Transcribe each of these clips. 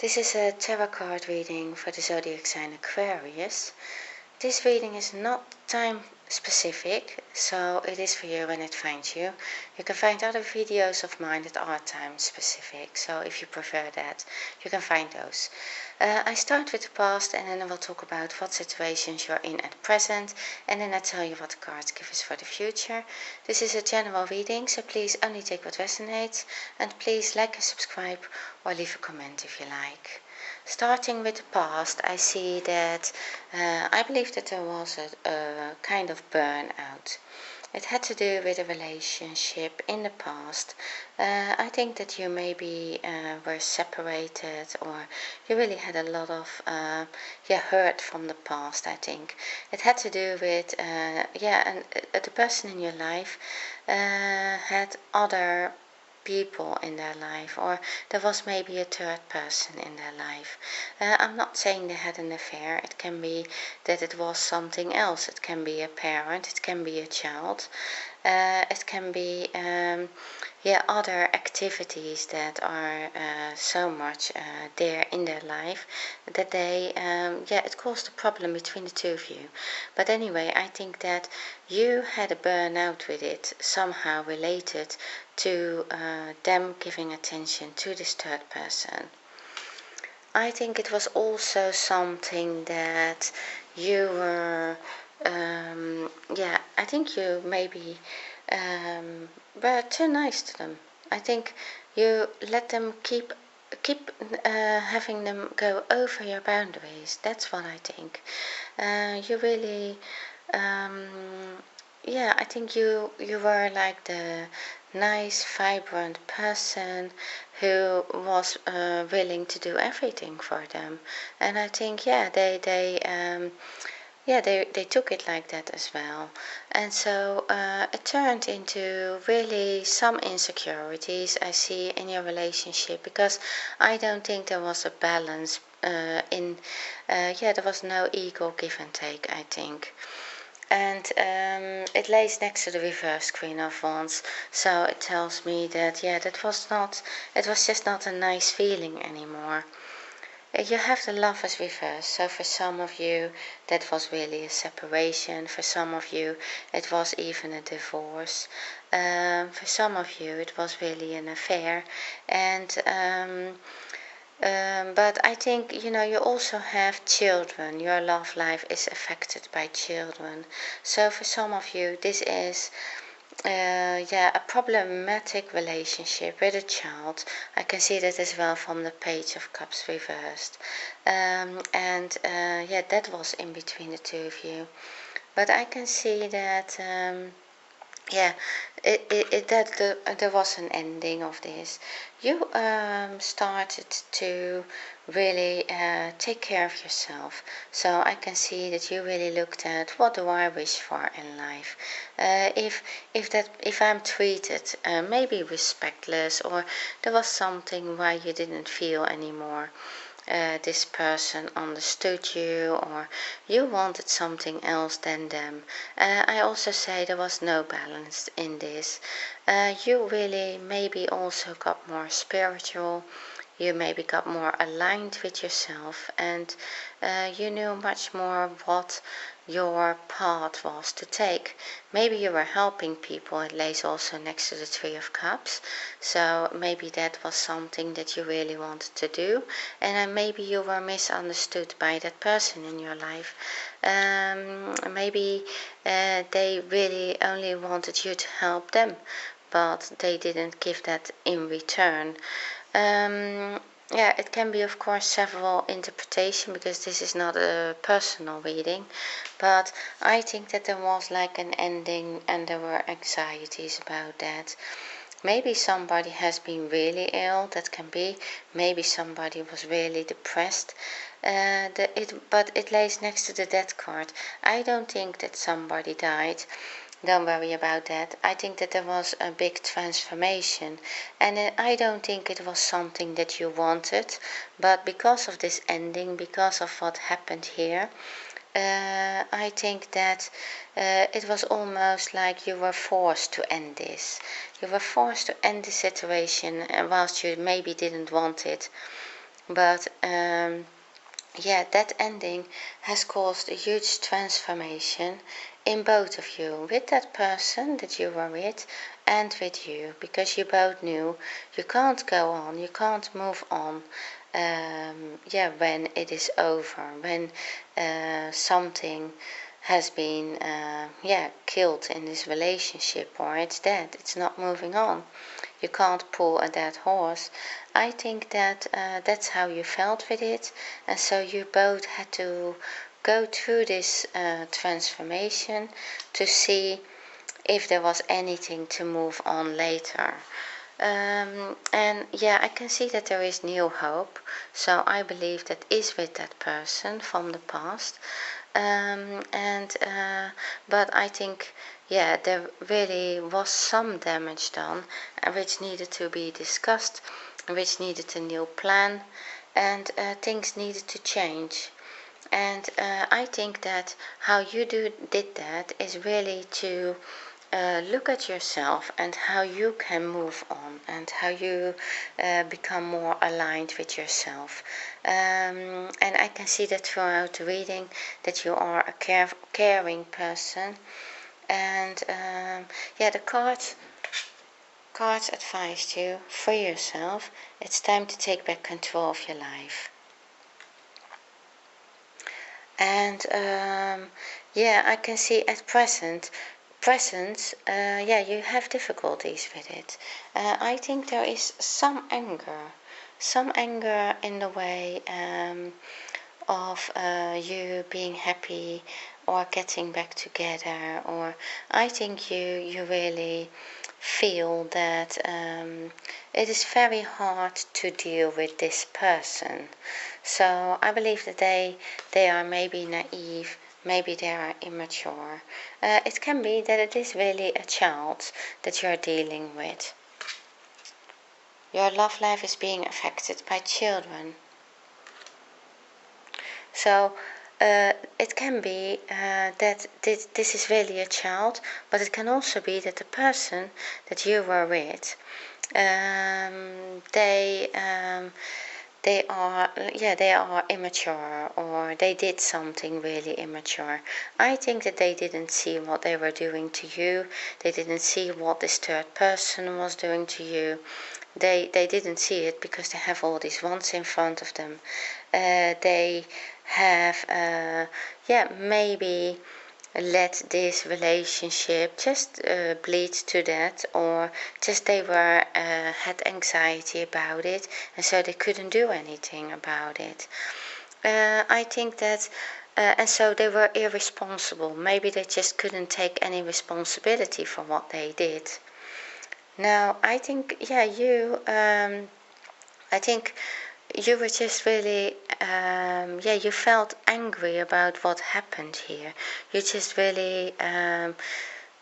This is a tarot card reading for the zodiac sign Aquarius. This reading is not time specific, so it is for you when it finds you. You can find other videos of mine that are time specific, so if you prefer that, you can find those. I start with the past and then I will talk about what situations you're in at present, and then I tell you what the cards give us for the future. This is a general reading, so please only take what resonates, and please like and subscribe or leave a comment if you like. Starting with the past, I see that I believe that there was a kind of burnout. It had to do with a relationship in the past. I think that you maybe were separated, or you really had a lot of hurt from the past. I think it had to do with and the person in your life had other people in their life, or there was maybe a third person in their life. I'm not saying they had an affair. It can be that it was something else. It can be a parent, it can be a child, it can be other activities that are so much there in their life that they it caused a problem between the two of you. But anyway, I think that you had a burnout with it, somehow related to them giving attention to this third person. I think it was also something that you were I think you maybe were too nice to them. I think you let them keep having them go over your boundaries. That's what I think. You really I think you were like the nice, vibrant person who was willing to do everything for them, and I think they took it like that as well. And so it turned into really some insecurities I see in your relationship, because I don't think there was a balance there was no equal give and take, I think. And it lays next to the reverse Queen of Wands, so it tells me that it was just not a nice feeling anymore. You have the Lovers reverse, so for some of you that was really a separation. For some of you it was even a divorce. For some of you it was really an affair. And but I think, you also have children. Your love life is affected by children. So for some of you, this is a problematic relationship with a child. I can see that as well from the Page of Cups reversed. That was in between the two of you. But I can see that there was an ending of this. You started to really take care of yourself. So I can see that you really looked at, what do I wish for in life? If I'm treated maybe respectless, or there was something why you didn't feel anymore this person understood you, or you wanted something else than them. I also say there was no balance in this. You really maybe also got more spiritual. You maybe got more aligned with yourself, and you knew much more what your path was to take. Maybe you were helping people. It lays also next to the Three of Cups, so maybe that was something that you really wanted to do, and maybe you were misunderstood by that person in your life. Maybe they really only wanted you to help them, but they didn't give that in return. It can be, of course, several interpretations, because this is not a personal reading, but I think that there was like an ending and there were anxieties about that. Maybe somebody has been really ill, that can be. Maybe somebody was really depressed. But it lays next to the Death card. I don't think that somebody died. Don't worry about that. I think that there was a big transformation, and I don't think it was something that you wanted, but because of this ending, because of what happened here, I think that it was almost like you were forced to end this. You were forced to end the situation, whilst you maybe didn't want it. but yeah, that ending has caused a huge transformation in both of you, with that person that you were with and with you, because you both knew you can't go on, you can't move on. Yeah, when it is over, when something has been yeah, killed in this relationship, or it's dead, it's not moving on. You can't pull a dead horse. I think that that's how you felt with it, and so you both had to go through this transformation to see if there was anything to move on later. And yeah, I can see that there is new hope, so I believe that is with that person from the past. And but I think, yeah, there really was some damage done, which needed to be discussed, which needed a new plan, and things needed to change. And I think that how you did that is really to look at yourself and how you can move on, and how you become more aligned with yourself. And I can see that throughout the reading that you are a caring person. And yeah, the cards advised you for yourself. It's time to take back control of your life. And yeah, I can see at present, yeah, you have difficulties with it. I think there is some anger in the way of you being happy or getting back together, or I think you really feel that it is very hard to deal with this person. So I believe that they are maybe naive, maybe they are immature. It can be that it is really a child that you're dealing with. Your love life is being affected by children. So it can be that this is really a child, but it can also be that the person that you were with, they are immature, or they did something really immature. I think that they didn't see what they were doing to you. They didn't see what this third person was doing to you. They didn't see it because they have all these wands in front of them. They have yeah, maybe let this relationship just bleed to that, or just they were had anxiety about it, and so they couldn't do anything about it. I think that and so they were irresponsible. Maybe they just couldn't take any responsibility for what they did. Now I think, yeah, I think you were just really, yeah, you felt angry about what happened here. You just really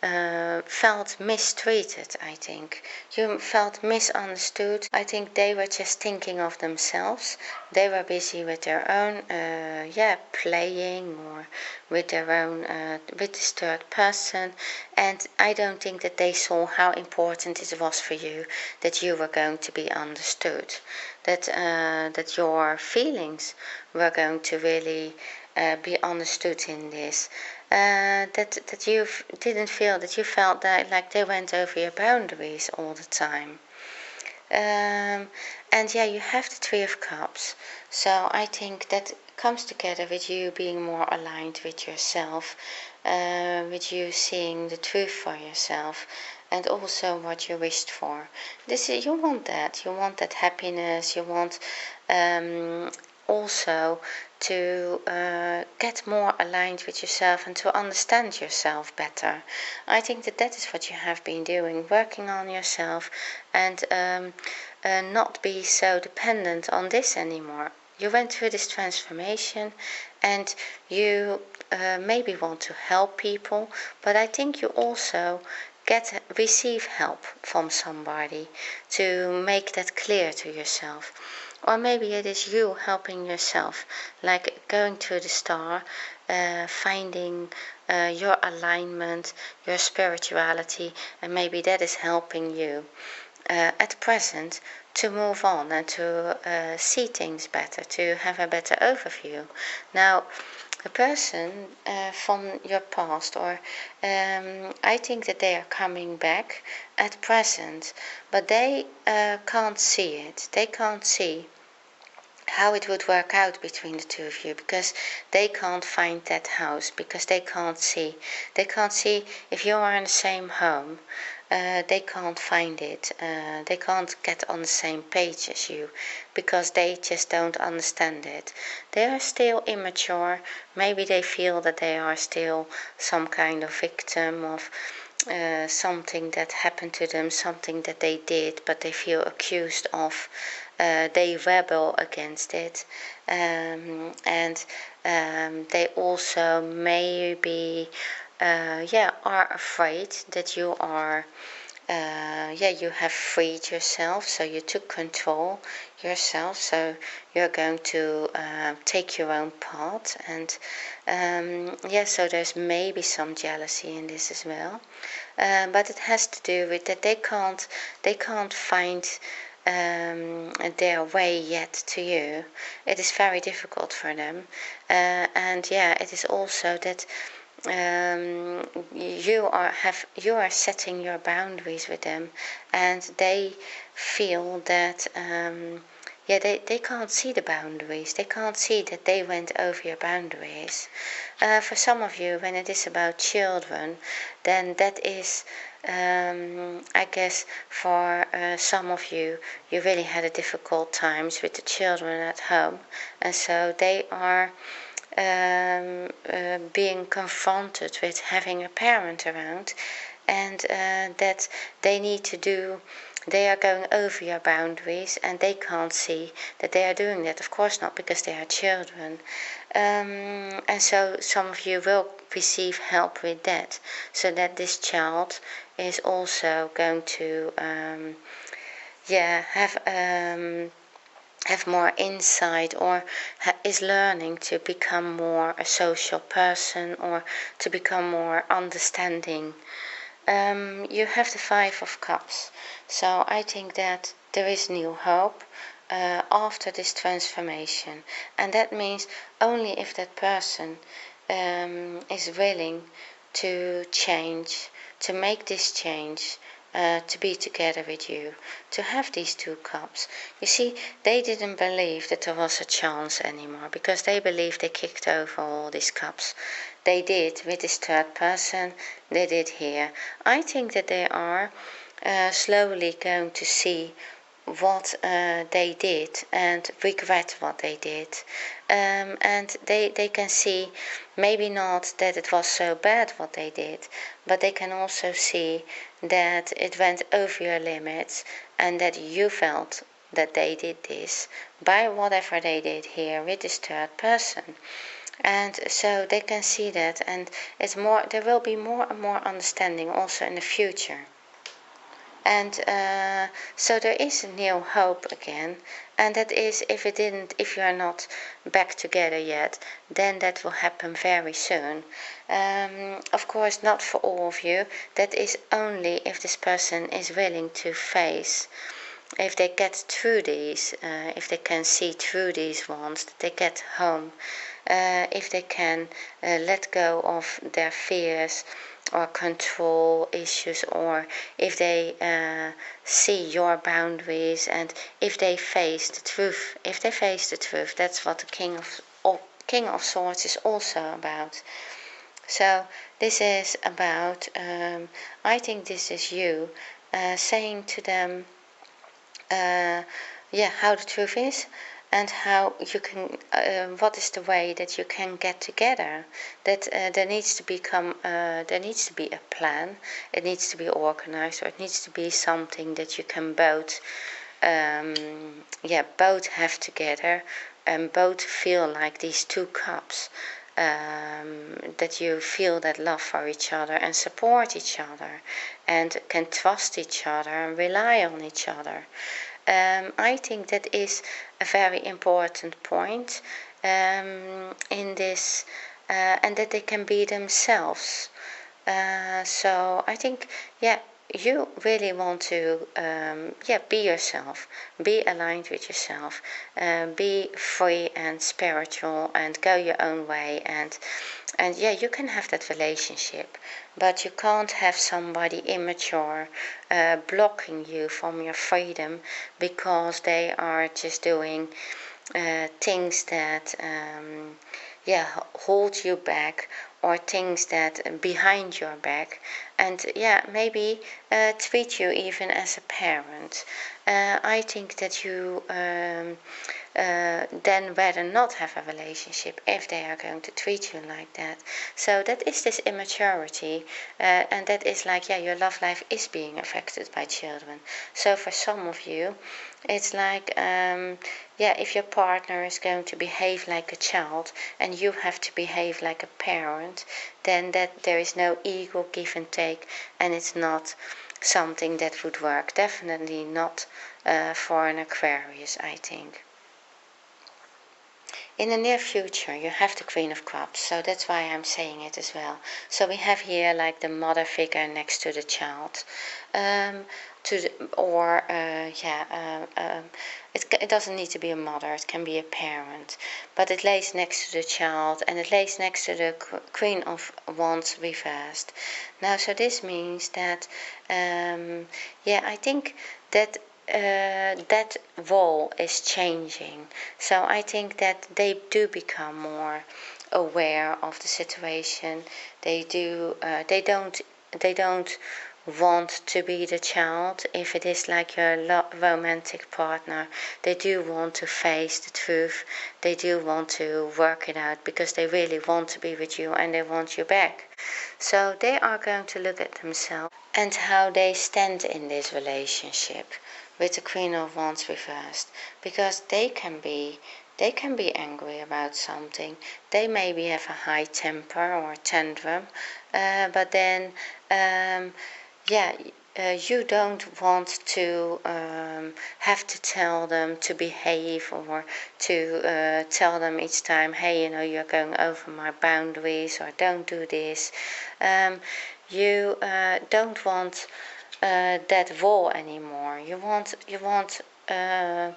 felt mistreated, I think. You felt misunderstood. I think they were just thinking of themselves. They were busy with their own, yeah, playing, or with their own, with this third person. And I don't think that they saw how important it was for you that you were going to be understood. That your feelings were going to really be understood in this. That you didn't feel that you felt that like they went over your boundaries all the time. And yeah, you have the Three of Cups. So I think that comes together with you being more aligned with yourself, with you seeing the truth for yourself, and also what you wished for. You want that. You want that happiness. You want also to get more aligned with yourself and to understand yourself better. I think that that is what you have been doing, working on yourself, and not be so dependent on this anymore. You went through this transformation, and you maybe want to help people, but I think you also receive help from somebody to make that clear to yourself. Or maybe it is you helping yourself, like going to the star, finding your alignment, your spirituality, and maybe that is helping you. at present to move on and to see things better, to have a better overview. Now, a person from your past, or I think that they are coming back at present, but they can't see it. They can't see how it would work out between the two of you, because they can't find that house, because they can't see if you are in the same home. They can't find it. They can't get on the same page as you, because they just don't understand it. They are still immature. Maybe they feel that they are still some kind of victim of something that happened to them, something that they did, but they feel accused of. They rebel against it, and they also maybe are afraid that you are you have freed yourself, so you took control yourself, so you're going to take your own path. And so there's maybe some jealousy in this as well, but it has to do with that they can't find their way yet to you. It is very difficult for them, and it is also that you are setting your boundaries with them, and they feel that they can't see the boundaries. They can't see that they went over your boundaries. For some of you, when it is about children, then that is, I guess, for some of you, you really had a difficult times with the children at home, and so they are being confronted with having a parent around, and that they are going over your boundaries, and they can't see that they are doing that. Of course not, because they are children. And so some of you will receive help with that, so that this child is also going to have more insight, or is learning to become more a social person, or to become more understanding. You have the Five of Cups, so I think that there is new hope after this transformation, and that means only if that person is willing to change, to make this change, to be together with you, to have these two cups. You see, they didn't believe that there was a chance anymore, because they believed they kicked over all these cups. They did with this third person, they did here. I think that they are slowly going to see what they did and regret what they did, and they can see maybe not that it was so bad what they did, but they can also see that it went over your limits, and that you felt that they did this by whatever they did here with this third person. And so they can see that, and there will be more and more understanding also in the future. And so there is a new hope again, and that is, if you are not back together yet, then that will happen very soon. Of course, not for all of you. That is only if this person is willing to face, if they get through these, if they can see through these ones, that they get home, if they can let go of their fears or control issues, or if they see your boundaries, and if they face the truth. If they face the truth, that's what the King of Swords is also about. So this is about, I think this is you saying to them, how the truth is, and how you can, what is the way that you can get together. That there needs to be a plan. It needs to be organized, or it needs to be something that you can both have together, and both feel like these two cups. That you feel that love for each other, and support each other, and can trust each other, and rely on each other. I think that is a very important point in this, and that they can be themselves. So I think, you really want to be yourself, be aligned with yourself, be free and spiritual and go your own way, and yeah, you can have that relationship, but you can't have somebody immature blocking you from your freedom because they are just doing things that hold you back, or things that behind your back, and maybe treat you even as a parent. I think that you then rather not have a relationship if they are going to treat you like that. So that is this immaturity, and that is like, your love life is being affected by children. So for some of you, it's like, if your partner is going to behave like a child and you have to behave like a parent, then that there is no equal give and take, and it's not something that would work. Definitely not for an Aquarius, I think. In the near future, you have the Queen of Cups, so that's why I'm saying it as well. So we have here like the mother figure next to the child, it doesn't need to be a mother, it can be a parent, but it lays next to the child, and it lays next to the Queen of Wands reversed. Now, so this means that, I think that that role is changing. So I think that they do become more aware of the situation. They do. They don't want to be the child. If it is like your romantic partner, they do want to face the truth. They do want to work it out because they really want to be with you and they want you back. So they are going to look at themselves and how they stand in this relationship with the Queen of Wands reversed, because they can be angry about something. They maybe have a high temper or tantrum, but then you don't want to have to tell them to behave, or to tell them each time, hey, you're going over my boundaries, or don't do this. You don't want that role anymore. You want a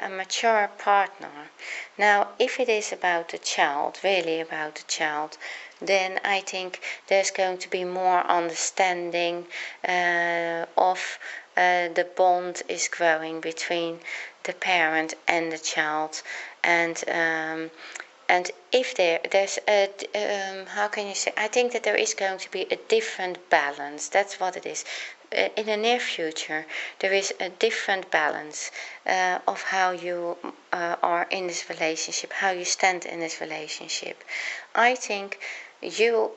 mature partner. Now, if it is about the child, really about the child, then I think there's going to be more understanding of the bond is growing between the parent and the child, and if there's a how can you say, I think that there is going to be a different balance. That's what it is. In the near future, there is a different balance of how you are in this relationship, how you stand in this relationship. I think you,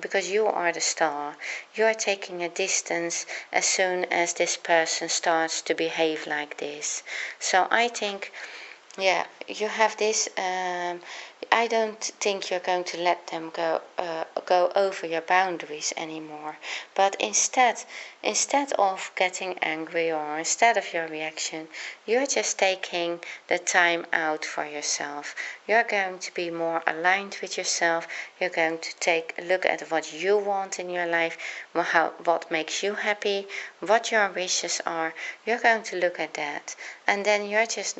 because you are the star, you are taking a distance as soon as this person starts to behave like this. So I think, you have this. I don't think you're going to let them go over your boundaries anymore. But instead of getting angry, or instead of your reaction, you're just taking the time out for yourself. You're going to be more aligned with yourself. You're going to take a look at what you want in your life, what makes you happy, what your wishes are. You're going to look at that, and then you are just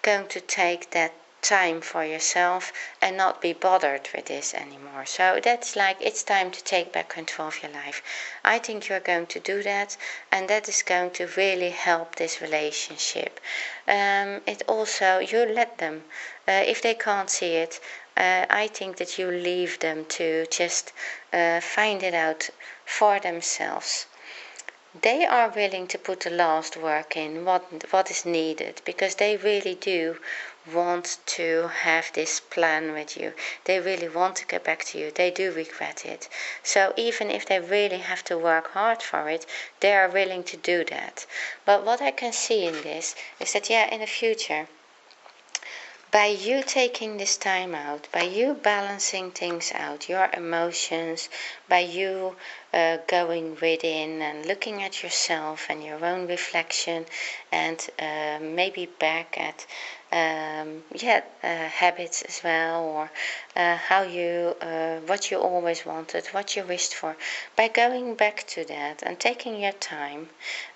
going to take that time for yourself and not be bothered with this anymore. So that's like, it's time to take back control of your life. I think you're going to do that, and that is going to really help this relationship. It also, you let them, if they can't see it, I think that you leave them to just find it out for themselves. They are willing to put the last work in, what is needed, because they really do want to have this plan with you. They really want to get back to you. They do regret it. So even if they really have to work hard for it, they are willing to do that. But what I can see in this is that, in the future, by you taking this time out, by you balancing things out, your emotions, by you going within and looking at yourself and your own reflection, and maybe back at habits as well, or how you what you always wanted, what you wished for, by going back to that and taking your time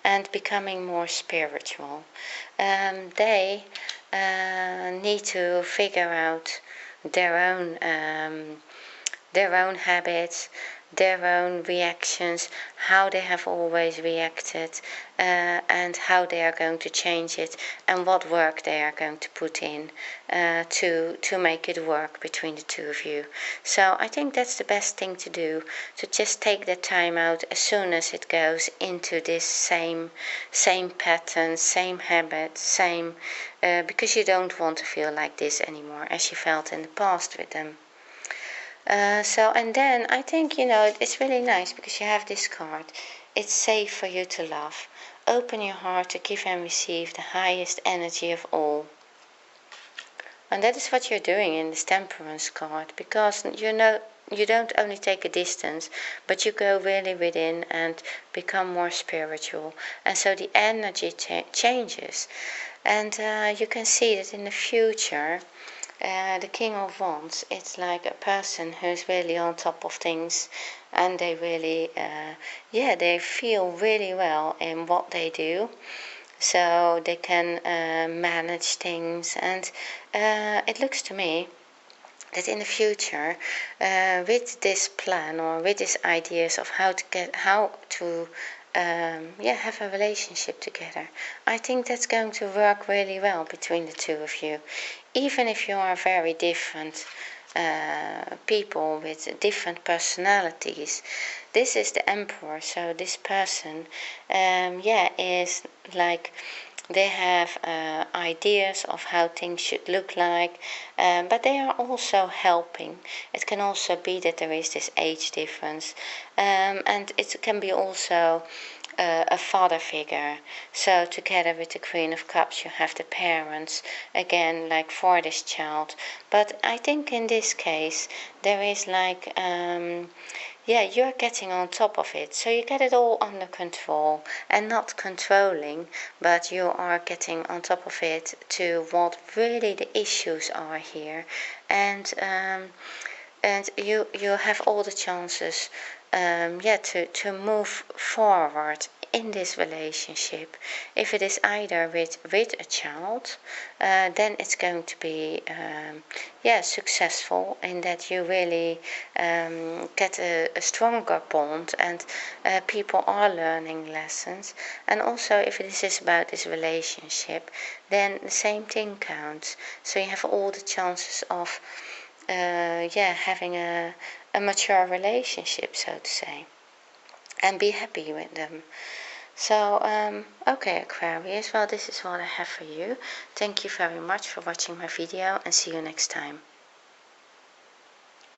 and becoming more spiritual. They need to figure out their own habits, their own reactions, how they have always reacted, and how they are going to change it, and what work they are going to put in to make it work between the two of you. So I think that's the best thing to do, to just take that time out as soon as it goes into this same pattern, same habit, same because you don't want to feel like this anymore as you felt in the past with them. And then I think, it's really nice because you have this card. It's safe for you to love. Open your heart to give and receive the highest energy of all. And that is what you're doing in this Temperance card, because you don't only take a distance, but you go really within and become more spiritual. And so the energy changes. And you can see that in the future, the King of Wands, it's like a person who's really on top of things, and they really, they feel really well in what they do, so they can manage things. And it looks to me that in the future, with this plan or with these ideas of how to have a relationship together, I think that's going to work really well between the two of you. Even if you are very different people with different personalities, this is the Emperor, so this person, is like, they have ideas of how things should look like, but they are also helping. It can also be that there is this age difference, and it can be also a father figure. So together with the Queen of Cups, you have the parents, again, like for this child. But I think in this case, there is like, you're getting on top of it. So you get it all under control, and not controlling, but you are getting on top of it to what really the issues are here. And you have all the chances to move forward in this relationship. If it is either with a child, then it's going to be successful in that you really get a stronger bond, and people are learning lessons. And also if it is about this relationship, then the same thing counts. So you have all the chances of having a mature relationship, so to say, and be happy with them. So, okay, Aquarius, well, this is what I have for you. Thank you very much for watching my video, and see you next time.